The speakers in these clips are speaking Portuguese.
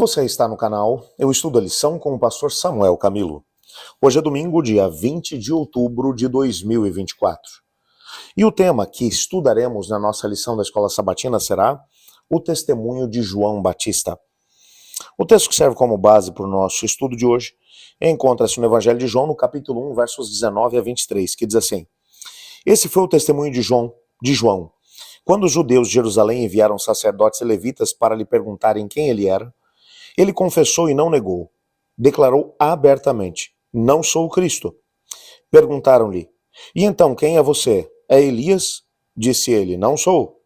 Você está no canal Eu Estudo a Lição com o pastor Samuel Camilo. Hoje é domingo, dia 20 de outubro de 2024. E o tema que estudaremos na nossa lição da Escola Sabatina será o testemunho de João Batista. O texto que serve como base para o nosso estudo de hoje encontra-se no Evangelho de João, no capítulo 1, versos 19 a 23, que diz assim: Esse foi o testemunho de João. Quando os judeus de Jerusalém enviaram sacerdotes e levitas para lhe perguntarem quem ele era, ele confessou e não negou. Declarou abertamente: Não sou o Cristo. Perguntaram-lhe: E então quem é você? É Elias? Disse ele: Não sou.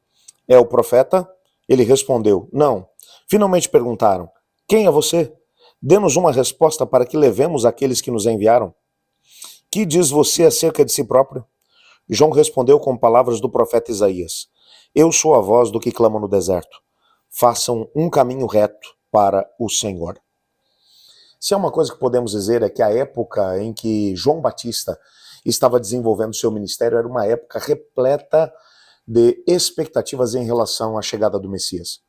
É o profeta? Ele respondeu: Não. Finalmente perguntaram: Quem é você? Dê-nos uma resposta para que levemos aqueles que nos enviaram. Que diz você acerca de si próprio? João respondeu com palavras do profeta Isaías: Eu sou a voz do que clama no deserto. Façam um caminho reto para o Senhor. Se há uma coisa que podemos dizer é que a época em que João Batista estava desenvolvendo seu ministério era uma época repleta de expectativas em relação à chegada do Messias.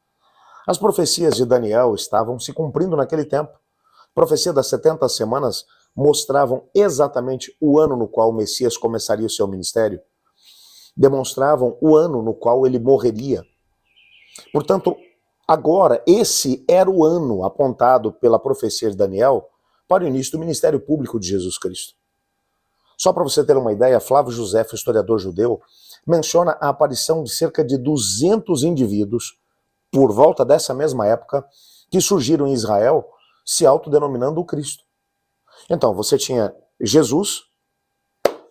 As profecias de Daniel estavam se cumprindo naquele tempo. A profecia das 70 semanas mostravam exatamente o ano no qual o Messias começaria o seu ministério. Demonstravam o ano no qual ele morreria. Portanto, agora, esse era o ano apontado pela profecia de Daniel para o início do ministério público de Jesus Cristo. Só para você ter uma ideia, Flávio Josefo, historiador judeu, menciona a aparição de cerca de 200 indivíduos, por volta dessa mesma época, que surgiram em Israel, se autodenominando o Cristo. Então, você tinha Jesus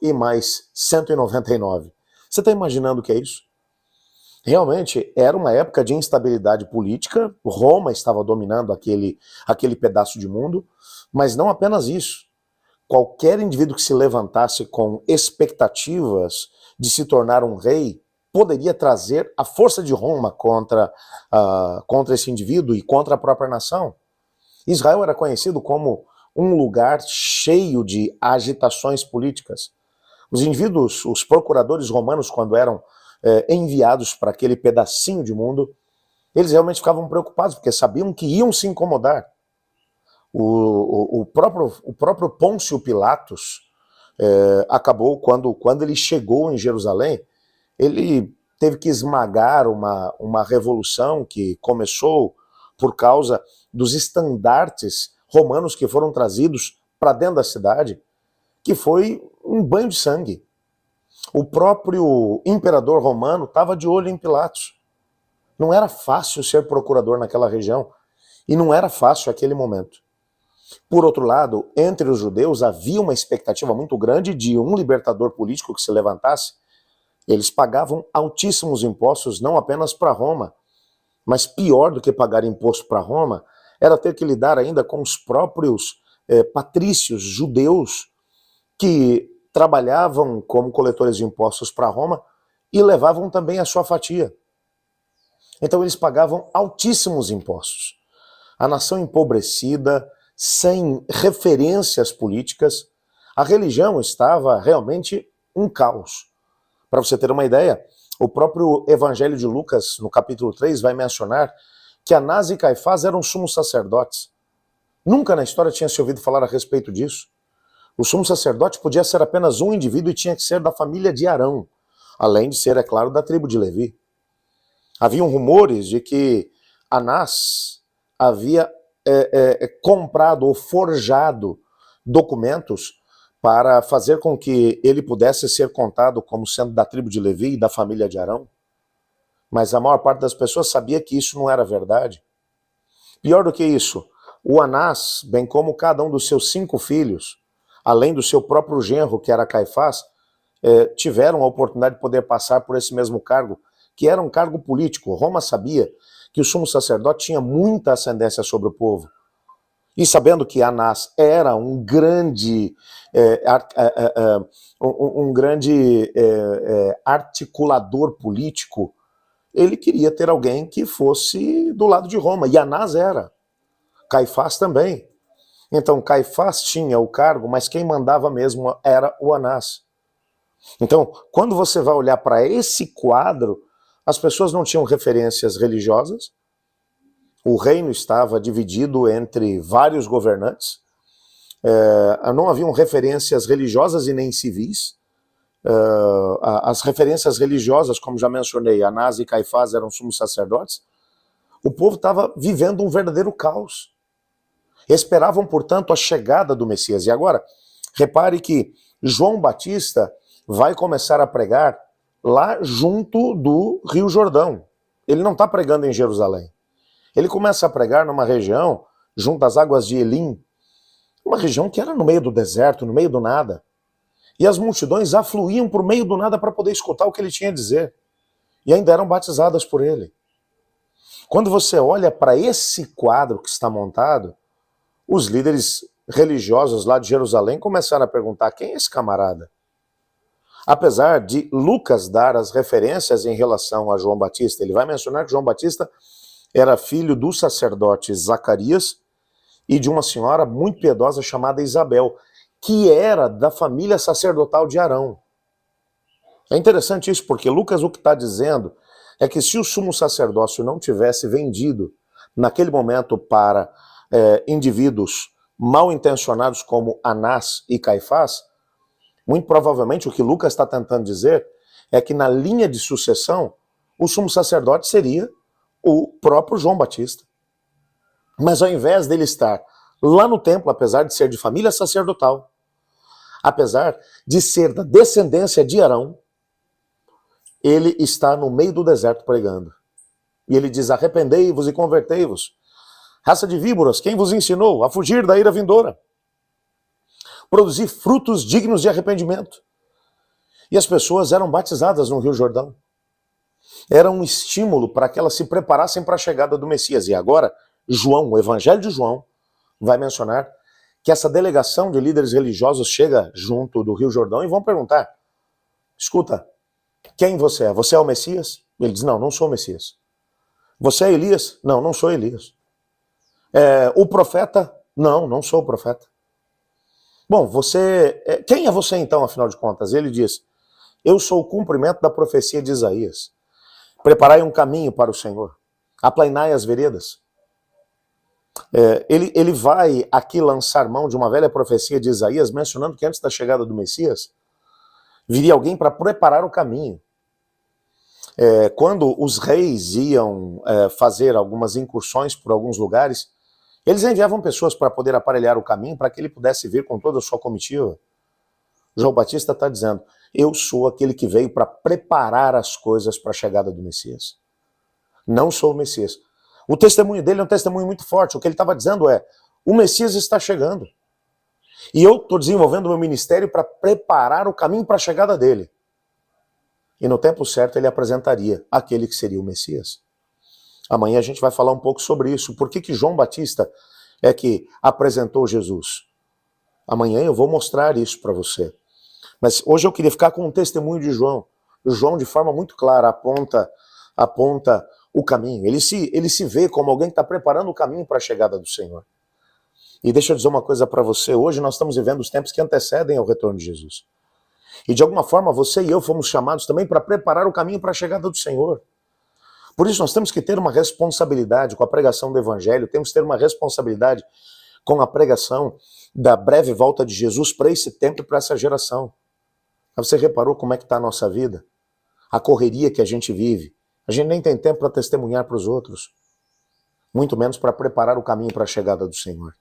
e mais 199. Você está imaginando o que é isso? Realmente era uma época de instabilidade política, Roma estava dominando aquele pedaço de mundo, mas não apenas isso. Qualquer indivíduo que se levantasse com expectativas de se tornar um rei poderia trazer a força de Roma contra esse indivíduo e contra a própria nação. Israel era conhecido como um lugar cheio de agitações políticas. Os indivíduos, os procuradores romanos, quando eram enviados para aquele pedacinho de mundo, eles realmente ficavam preocupados, porque sabiam que iam se incomodar. O próprio Pôncio Pilatos acabou, quando ele chegou em Jerusalém, ele teve que esmagar uma revolução que começou por causa dos estandartes romanos que foram trazidos para dentro da cidade, que foi um banho de sangue. O próprio imperador romano estava de olho em Pilatos. Não era fácil ser procurador naquela região, e não era fácil aquele momento. Por outro lado, entre os judeus havia uma expectativa muito grande de um libertador político que se levantasse. Eles pagavam altíssimos impostos, não apenas para Roma, mas pior do que pagar imposto para Roma, era ter que lidar ainda com os próprios patrícios judeus que trabalhavam como coletores de impostos para Roma e levavam também a sua fatia. Então eles pagavam altíssimos impostos. A nação empobrecida, sem referências políticas, a religião estava realmente um caos. Para você ter uma ideia, o próprio Evangelho de Lucas, no capítulo 3, vai mencionar que Anás e Caifás eram sumos sacerdotes. Nunca na história tinha se ouvido falar a respeito disso. O sumo sacerdote podia ser apenas um indivíduo e tinha que ser da família de Arão, além de ser, é claro, da tribo de Levi. Haviam rumores de que Anás havia comprado ou forjado documentos para fazer com que ele pudesse ser contado como sendo da tribo de Levi e da família de Arão. Mas a maior parte das pessoas sabia que isso não era verdade. Pior do que isso, o Anás, bem como cada um dos seus 5 filhos, além do seu próprio genro, que era Caifás, tiveram a oportunidade de poder passar por esse mesmo cargo, que era um cargo político. Roma sabia que o sumo sacerdote tinha muita ascendência sobre o povo. E sabendo que Anás era um grande articulador político, ele queria ter alguém que fosse do lado de Roma, e Anás era. Caifás também. Então, Caifás tinha o cargo, mas quem mandava mesmo era o Anás. Então, quando você vai olhar para esse quadro, as pessoas não tinham referências religiosas, O reino estava dividido entre vários governantes, não haviam referências religiosas e nem civis. As referências religiosas, como já mencionei, Anás e Caifás eram sumos sacerdotes. O povo estava vivendo um verdadeiro caos. Esperavam, portanto, a chegada do Messias. E agora, repare que João Batista vai começar a pregar lá junto do Rio Jordão. Ele não está pregando em Jerusalém. Ele começa a pregar numa região, junto às águas de Elim, uma região que era no meio do deserto, no meio do nada. E as multidões afluíam por meio do nada para poder escutar o que ele tinha a dizer. E ainda eram batizadas por ele. Quando você olha para esse quadro que está montado, os líderes religiosos lá de Jerusalém começaram a perguntar: quem é esse camarada? Apesar de Lucas dar as referências em relação a João Batista, ele vai mencionar que João Batista era filho do sacerdote Zacarias e de uma senhora muito piedosa chamada Isabel, que era da família sacerdotal de Arão. É interessante isso, porque Lucas o que está dizendo é que se o sumo sacerdócio não tivesse vendido naquele momento para indivíduos mal intencionados como Anás e Caifás, muito provavelmente o que Lucas está tentando dizer é que na linha de sucessão o sumo sacerdote seria o próprio João Batista. Mas ao invés dele estar lá no templo, apesar de ser de família sacerdotal, apesar de ser da descendência de Arão, ele está no meio do deserto pregando. E ele diz: arrependei-vos e convertei-vos. Raça de víboras, quem vos ensinou a fugir da ira vindoura? Produzir frutos dignos de arrependimento. E as pessoas eram batizadas no Rio Jordão. Era um estímulo para que elas se preparassem para a chegada do Messias. E agora, João, o Evangelho de João, vai mencionar que essa delegação de líderes religiosos chega junto do Rio Jordão e vão perguntar: escuta, quem você é? Você é o Messias? Ele diz: não, não sou o Messias. Você é Elias? Não, não sou Elias. O profeta? Não, não sou o profeta. Bom, quem é você então, afinal de contas? Ele diz: eu sou o cumprimento da profecia de Isaías. Preparai um caminho para o Senhor. Aplainai as veredas. Ele vai aqui lançar mão de uma velha profecia de Isaías, mencionando que antes da chegada do Messias, viria alguém para preparar o caminho. Quando os reis iam fazer algumas incursões por alguns lugares, eles enviavam pessoas para poder aparelhar o caminho, para que ele pudesse vir com toda a sua comitiva. João Batista está dizendo: eu sou aquele que veio para preparar as coisas para a chegada do Messias. Não sou o Messias. O testemunho dele é um testemunho muito forte. O que ele estava dizendo é: o Messias está chegando. E eu estou desenvolvendo o meu ministério para preparar o caminho para a chegada dele. E no tempo certo ele apresentaria aquele que seria o Messias. Amanhã a gente vai falar um pouco sobre isso. Por que João Batista é que apresentou Jesus? Amanhã eu vou mostrar isso para você. Mas hoje eu queria ficar com um testemunho de João. João, de forma muito clara, aponta o caminho. Ele se vê como alguém que está preparando o caminho para a chegada do Senhor. E deixa eu dizer uma coisa para você. Hoje nós estamos vivendo os tempos que antecedem ao retorno de Jesus. E de alguma forma você e eu fomos chamados também para preparar o caminho para a chegada do Senhor. Por isso nós temos que ter uma responsabilidade com a pregação do Evangelho, temos que ter uma responsabilidade com a pregação da breve volta de Jesus para esse tempo e para essa geração. Você reparou como é que está a nossa vida? A correria que a gente vive. A gente nem tem tempo para testemunhar para os outros. Muito menos para preparar o caminho para a chegada do Senhor.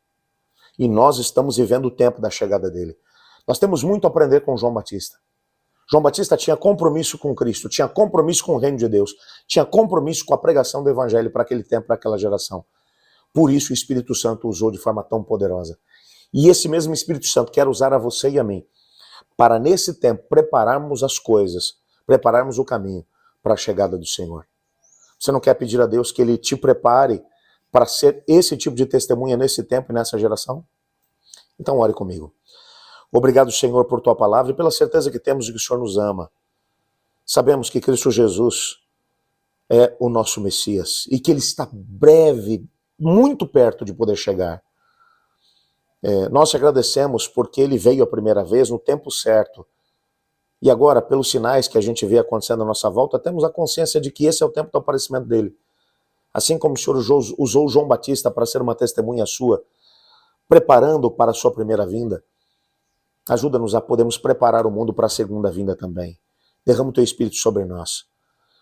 E nós estamos vivendo o tempo da chegada dele. Nós temos muito a aprender com João Batista. João Batista tinha compromisso com Cristo, tinha compromisso com o reino de Deus, tinha compromisso com a pregação do Evangelho para aquele tempo, para aquela geração. Por isso o Espírito Santo usou de forma tão poderosa. E esse mesmo Espírito Santo quer usar a você e a mim, para nesse tempo prepararmos as coisas, prepararmos o caminho para a chegada do Senhor. Você não quer pedir a Deus que Ele te prepare para ser esse tipo de testemunha nesse tempo e nessa geração? Então ore comigo. Obrigado, Senhor, por Tua palavra e pela certeza que temos de que o Senhor nos ama. Sabemos que Cristo Jesus é o nosso Messias e que Ele está breve, muito perto de poder chegar. Nós te agradecemos porque Ele veio a primeira vez no tempo certo. E agora, pelos sinais que a gente vê acontecendo à nossa volta, temos a consciência de que esse é o tempo do aparecimento dEle. Assim como o Senhor usou João Batista para ser uma testemunha sua, preparando para a sua primeira vinda, ajuda-nos a podermos preparar o mundo para a segunda vinda também. Derrama o teu Espírito sobre nós,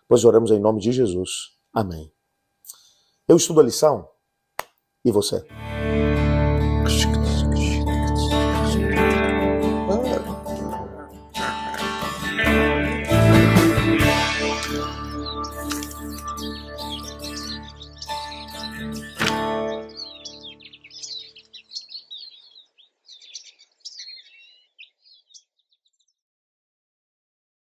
pois oramos em nome de Jesus. Amém. Eu estudo a lição e você?